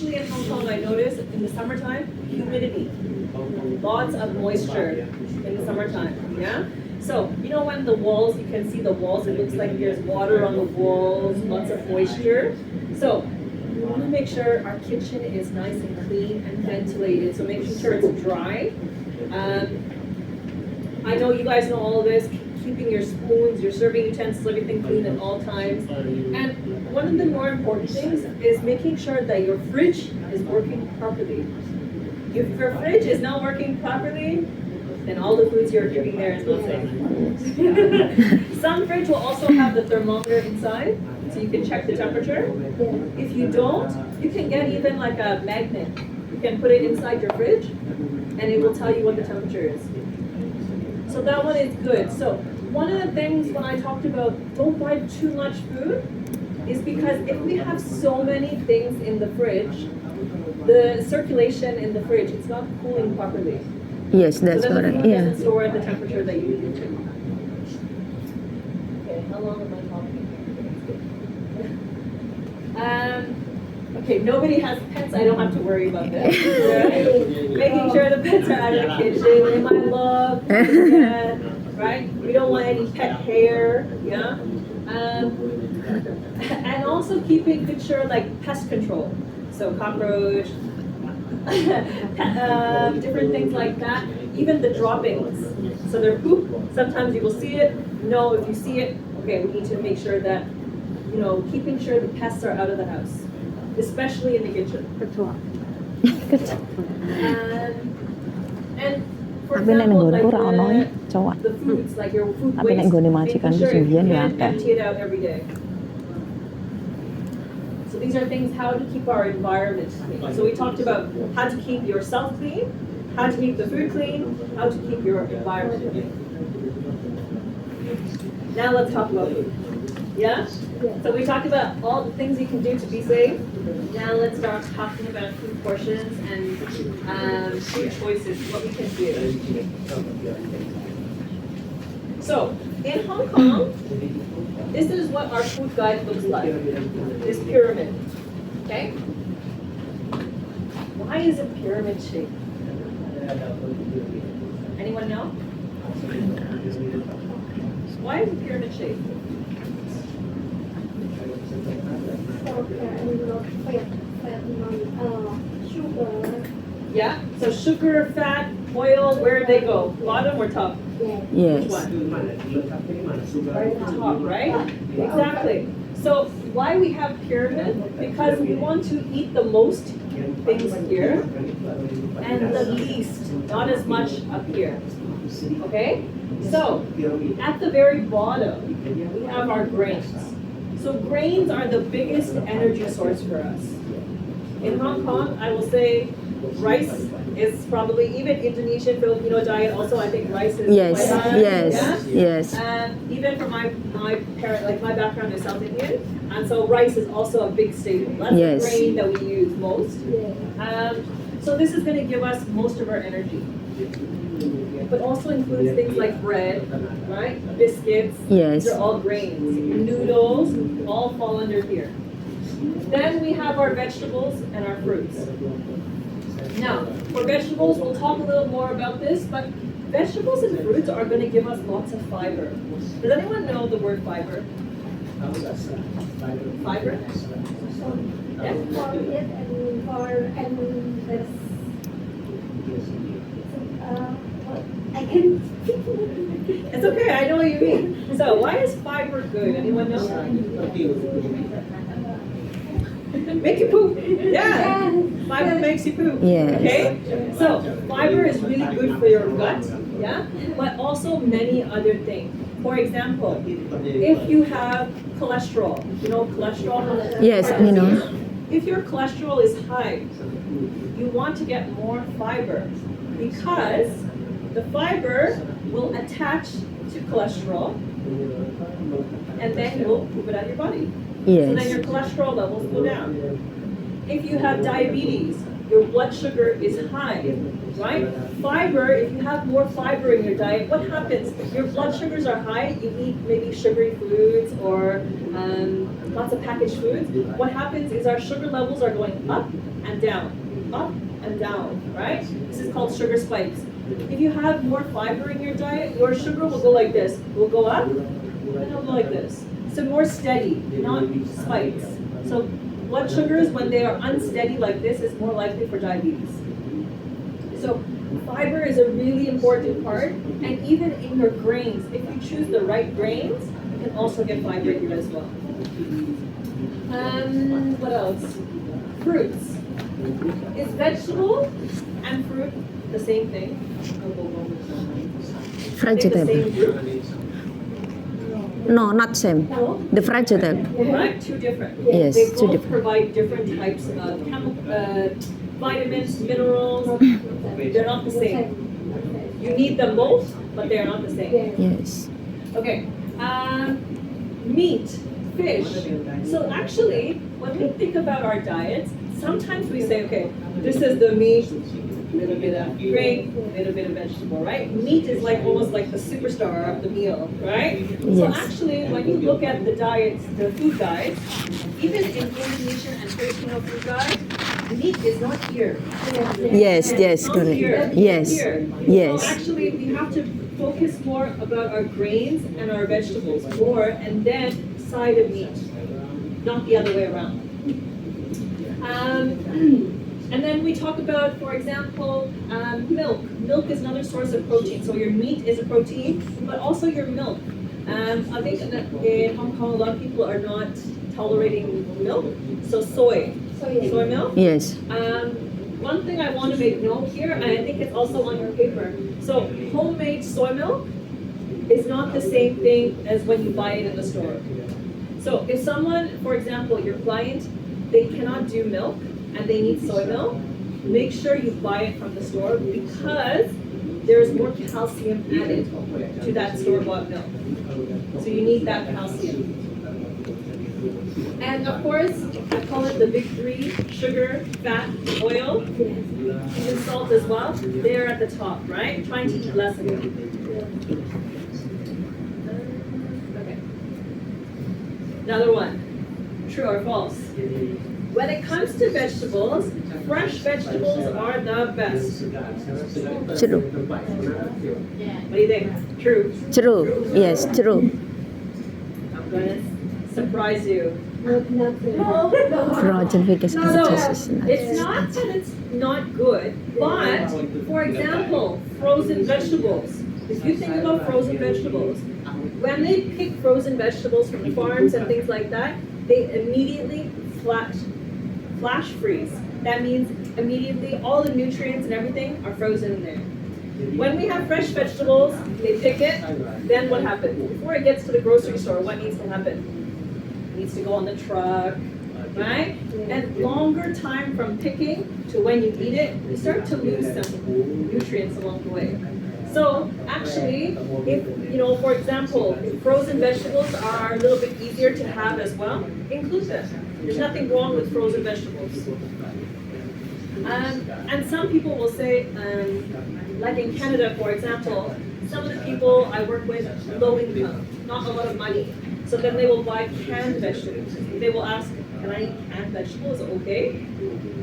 especially in Hong Kong, I notice in the summertime, humidity. Lots of moisture in the summertime, yeah? So, you know when the walls, you can see the walls, it looks like there's water on the walls, lots of moisture. So, we want to make sure our kitchen is nice and clean and ventilated, so making sure it's dry. I know you guys know all of this, keeping your spoons, your serving utensils, everything clean at all times. And one of the more important things is making sure that your fridge is working properly. If your fridge is not working properly, then all the foods you're keeping there is not safe. Some fridge will also have the thermometer inside, so you can check the temperature. If you don't, you can get even like a magnet. You can put it inside your fridge, and it will tell you what the temperature is. So that one is good. So one of the things when I talked about don't buy too much food is because if we have so many things in the fridge, the circulation in the fridge, it's not cooling properly. Yes, that's so then correct. the food Yeah. doesn't store at the temperature that you need it to. Okay, how long am I talking? Okay, nobody has pets, I don't have to worry about that. Right? Making sure the pets are out of the kitchen, in my love, yeah, right? We don't want any pet hair, yeah? And also keeping good sure like pest control. So cockroach, different things like that, even the droppings. So they're poop, sometimes you will see it. No, if you see it, okay, we need to make sure that, you know, keeping sure the pests are out of the house, especially in the kitchen. And for Tapi nek example, nggone like ku ora ono ya, cowok. the foods, like your food Tapi nek waste, nggone majikan making ku sure you sembian ya can akeh. empty it out every day. So these are things how to keep our environment clean. So we talked about how to keep yourself clean, how to keep the food clean, how to keep your environment clean. Now let's talk about food. Yeah? So we talked about all the things you can do to be safe. Now let's start talking about food portions and food choices, what we can do. So in Hong Kong, this is what our food guide looks like, this pyramid, okay? Why is it pyramid shaped? Anyone know? Why is it pyramid shaped? Sugar. Yeah, so sugar, fat, oil, where do they go? Bottom or top? Yes. Which one? Right at the top, right? Exactly. So why we have pyramid? Because we want to eat the most things here and the least, not as much up here. Okay? So at the very bottom, we have our grains. So grains are the biggest energy source for us. In Hong Kong, I will say rice is probably, even Indonesian, Filipino diet also, I think rice is Yes, quite high. yes, Yeah? yes. And even for my parent, like my background is South Indian, and so rice is also a big staple. That's Yes. the grain that we use most. So this is going to give us most of our energy. But also includes things like bread, right? Biscuits. Yes. These are all grains. Noodles all fall under here. Then we have our vegetables and our fruits. Now, for vegetables, we'll talk a little more about this, but vegetables and fruits are going to give us lots of fiber. Does anyone know the word fiber? Fiber? Yeah. I can. It's okay, I know what you mean. So, why is fiber good? Anyone know? Make you poop. Yeah. Fiber makes you poop. Yes. Okay? So, fiber is really good for your gut, yeah? But also many other things. For example, if you have cholesterol, you know cholesterol? Yes, you know. If your cholesterol is high, you want to get more fiber because the fiber will attach to cholesterol and then you will poop it out of your body. So then Yes. your cholesterol levels go down. If you have diabetes, your blood sugar is high, right? Fiber, if you have more fiber in your diet, what happens? Your blood sugars are high, you eat maybe sugary foods or lots of packaged foods. What happens is our sugar levels are going up and down, right? This is called sugar spikes. If you have more fiber in your diet, your sugar will go like this. It will go up, and it'll go like this. So more steady, not spikes. So blood sugars, when they are unsteady like this, is more likely for diabetes. So fiber is a really important part, and even in your grains, if you choose the right grains, you can also get fiber here as well. What else? Fruits. Is vegetable and fruit the same thing? Are they the Vegetable. same group? No, not same. No. The vegetable. Right? Two different. Yes, They two both different. provide different types of vitamins, minerals. They're not the same. You need them both, but they're not the same. Yes. Okay. Meat, fish. So actually, when we think about our diets, sometimes we say, okay, this is the meat, little bit of grain, little bit of vegetable, right? Meat is like almost like the superstar of the meal, right? So Yes. actually, when you look at the diets, the food guides, even in Indonesian and Filipino food guides, meat is not here. Yes, yes, It's not correct. here. Yes, It's here. yes. So actually, we have to focus more about our grains and our vegetables more, and then side of meat, not the other way around. And then we talk about, for example, milk. Milk is another source of protein. So your meat is a protein, but also your milk. I think that in Hong Kong, a lot of people are not tolerating milk. So soy milk. Yes. One thing I want to make note here, and I think it's also on your paper. So homemade soy milk is not the same thing as when you buy it in the store. So if someone, for example, your client, they cannot do milk and they need soy milk, make sure you buy it from the store because there's more calcium added to that store-bought milk. So you need that calcium. And of course, I call it the big three: sugar, fat, oil, even salt as well. They're at the top, right? Trying to eat less of it. Okay. Another one. True or false? When it comes to vegetables, fresh vegetables are the best. True. What do you think? True. True. Yes, true. I'm gonna surprise you. No. Frozen because No, it's not that it's not good, but for example, frozen vegetables. If you think about frozen vegetables, when they pick frozen vegetables from farms and things like that, they immediately flash freeze. That means immediately all the nutrients and everything are frozen in there. When we have fresh vegetables, they pick it, then what happens? Before it gets to the grocery store, what needs to happen? It needs to go on the truck, right? And longer time from picking to when you eat it, you start to lose some nutrients along the way. So actually, if, for example, if frozen vegetables are a little bit easier to have as well, include them. There's nothing wrong with frozen vegetables. And some people will say, like in Canada, for example, some of the people I work with, low income, not a lot of money. So then they will buy canned vegetables. They will ask, can I eat canned vegetables? Okay.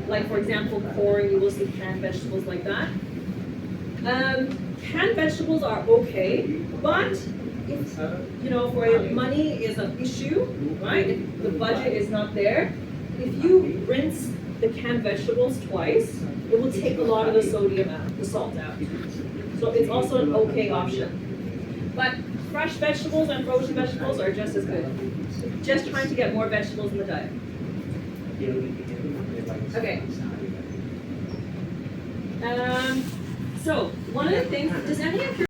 Like for example, corn, you will see canned vegetables like that. Canned vegetables are okay, but if, for money is an issue, right? If the budget is not there, if you rinse the canned vegetables twice, it will take a lot of the sodium out, the salt out. So it's also an okay option. But fresh vegetables and frozen vegetables are just as good. Just trying to get more vegetables in the diet. Okay. So one of the things, does any of your